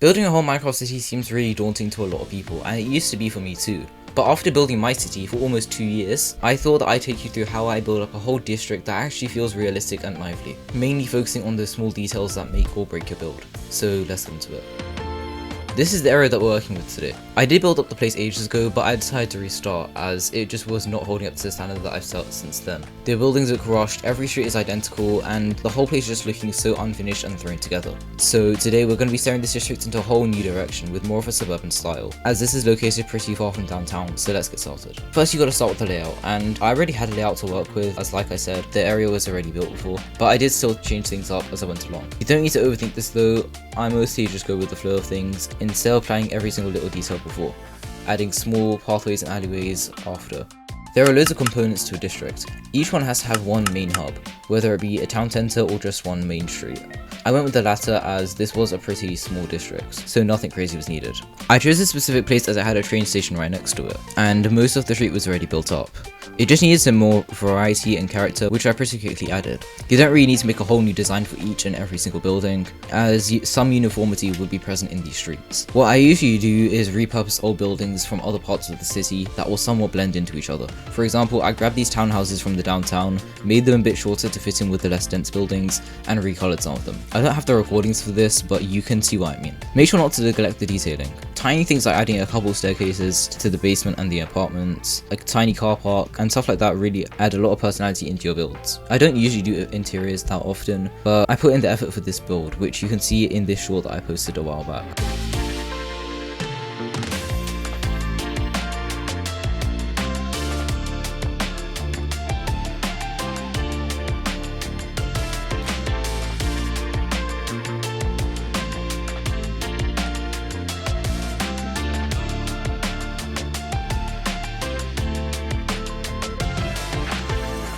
Building a whole Minecraft city seems really daunting to a lot of people, and it used to be for me too. But after building my city for almost 2 years, I thought that I'd take you through how I build up a whole district that actually feels realistic and lively, mainly focusing on the small details that make or break your build. So let's get into it. This is the area that we're working with today. I did build up the place ages ago, but I decided to restart as it just was not holding up to the standard that I've set since then. The buildings look rushed, every street is identical, and the whole place is just looking so unfinished and thrown together. So today we're going to be steering this district into a whole new direction with more of a suburban style, as this is located pretty far from downtown, so let's get started. First you gotta start with the layout, and I already had a layout to work with, as like I said, the area was already built before, but I did still change things up as I went along. You don't need to overthink this though, I mostly just go with the flow of things, instead of planning every single little detail before, adding small pathways and alleyways after. There are loads of components to a district. Each one has to have one main hub, whether it be a town centre or just one main street. I went with the latter as this was a pretty small district, so nothing crazy was needed. I chose this specific place as it had a train station right next to it, and most of the street was already built up. It just needed some more variety and character, which I pretty quickly added. You don't really need to make a whole new design for each and every single building, as some uniformity would be present in these streets. What I usually do is repurpose old buildings from other parts of the city that will somewhat blend into each other. For example, I grabbed these townhouses from the downtown, made them a bit shorter to fit in with the less dense buildings, and recolored some of them. I don't have the recordings for this, but you can see what I mean. Make sure not to neglect the detailing. Tiny things like adding a couple staircases to the basement and the apartments, a tiny car park, and stuff like that really add a lot of personality into your builds. I don't usually do interiors that often, but I put in the effort for this build, which you can see in this short that I posted a while back.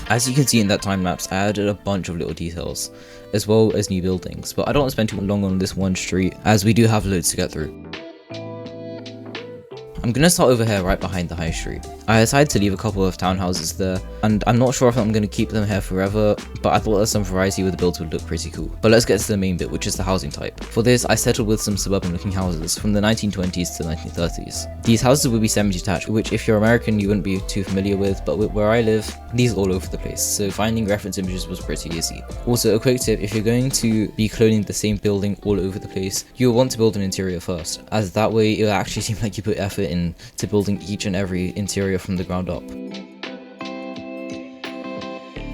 As you can see in that time lapse, I added a bunch of little details, as well as new buildings, but I don't want to spend too long on this one street, as we do have loads to get through. I'm gonna start over here right behind the high street. I decided to leave a couple of townhouses there, and I'm not sure if I'm gonna keep them here forever, but I thought that some variety with the builds would look pretty cool. But let's get to the main bit, which is the housing type. For this, I settled with some suburban looking houses from the 1920s to 1930s. These houses would be semi-detached, which if you're American you wouldn't be too familiar with, but where I live, these are all over the place, so finding reference images was pretty easy. Also, a quick tip, if you're going to be cloning the same building all over the place, you'll want to build an interior first, as that way it'll actually seem like you put effort into building each and every interior from the ground up.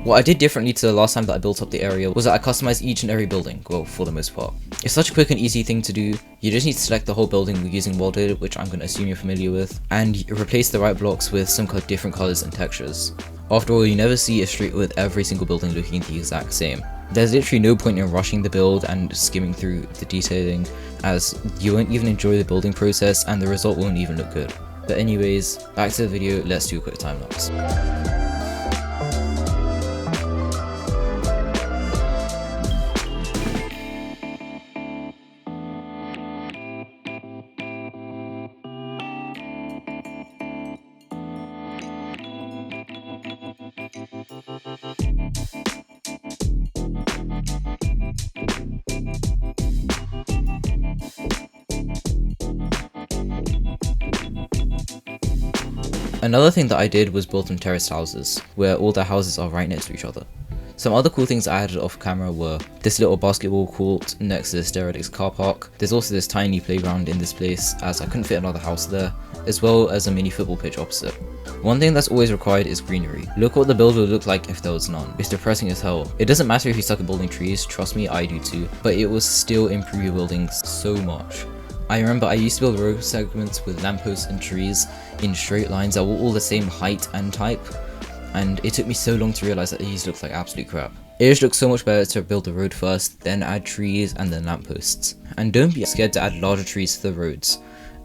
What I did differently to the last time that I built up the area was that I customized each and every building, well, for the most part. It's such a quick and easy thing to do. You just need to select the whole building using world edit, which I'm going to assume you're familiar with, and replace the right blocks with some different colors and textures. After all, you never see a street with every single building looking the exact same. There's literally no point in rushing the build and skimming through the detailing, as you won't even enjoy the building process and the result won't even look good. But anyways, back to the video, let's do a quick time lapse. Another thing that I did was build some terraced houses, where all the houses are right next to each other. Some other cool things I added off camera were this little basketball court next to the Stereotics car park. There's also this tiny playground in this place, as I couldn't fit another house there, as well as a mini football pitch opposite. One thing that's always required is greenery. Look what the build would look like if there was none. It's depressing as hell. It doesn't matter if you suck at building trees, trust me, I do too, but it will still improve your buildings so much. I remember I used to build road segments with lampposts and trees in straight lines that were all the same height and type, and it took me so long to realize that these looked like absolute crap. It just looks so much better to build the road first, then add trees and then lampposts. And don't be scared to add larger trees to the roads.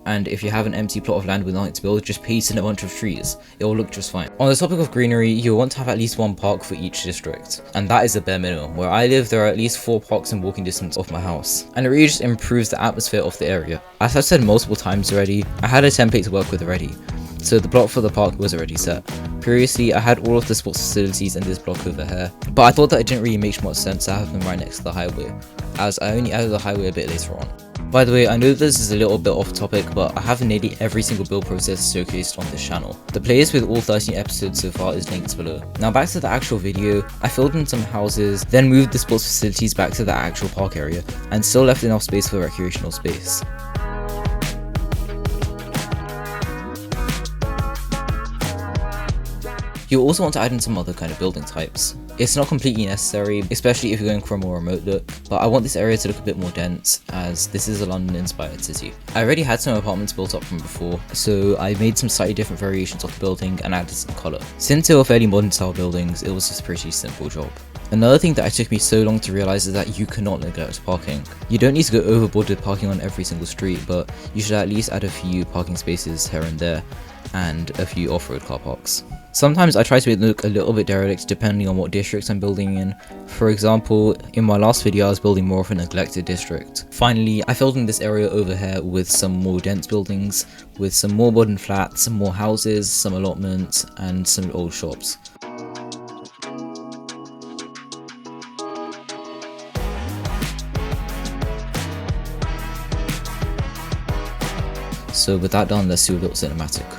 And if you have an empty plot of land with nothing to build, just paste in a bunch of trees. It will look just fine. On the topic of greenery, you'll want to have at least one park for each district, and that is the bare minimum. Where I live, there are at least 4 parks in walking distance of my house, and it really just improves the atmosphere of the area. As I've said multiple times already, I had a template to work with already, so the block for the park was already set. Previously, I had all of the sports facilities in this block over here, but I thought that it didn't really make much sense to have them right next to the highway, as I only added the highway a bit later on. By the way, I know this is a little bit off topic, but I have nearly every single build process showcased on this channel. The playlist with all 13 episodes so far is linked below. Now back to the actual video, I filled in some houses, then moved the sports facilities back to the actual park area, and still left enough space for recreational space. You'll also want to add in some other kind of building types. It's not completely necessary, especially if you're going for a more remote look, but I want this area to look a bit more dense, as this is a London inspired city. I already had some apartments built up from before, so I made some slightly different variations of the building and added some colour. Since they were fairly modern style buildings, it was just a pretty simple job. Another thing that took me so long to realise is that you cannot neglect parking. You don't need to go overboard with parking on every single street, but you should at least add a few parking spaces here and there, and a few off-road car parks. Sometimes I try to make it look a little bit derelict depending on what districts I'm building in. For example, in my last video I was building more of a neglected district. Finally, I filled in this area over here with some more dense buildings, with some more modern flats, some more houses, some allotments, and some old shops. So with that done, let's do a little cinematic.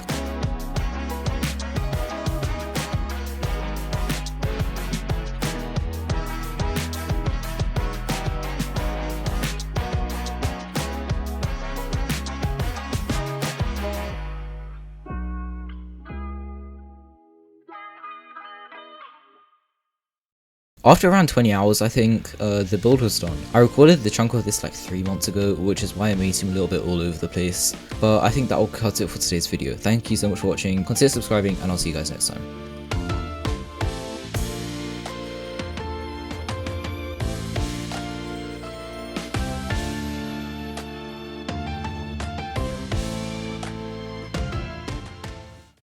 After around 20 hours, I think, the build was done. I recorded the chunk of this like 3 months ago, which is why it may seem a little bit all over the place. But I think that will cut it for today's video. Thank you so much for watching, consider subscribing, and I'll see you guys next time.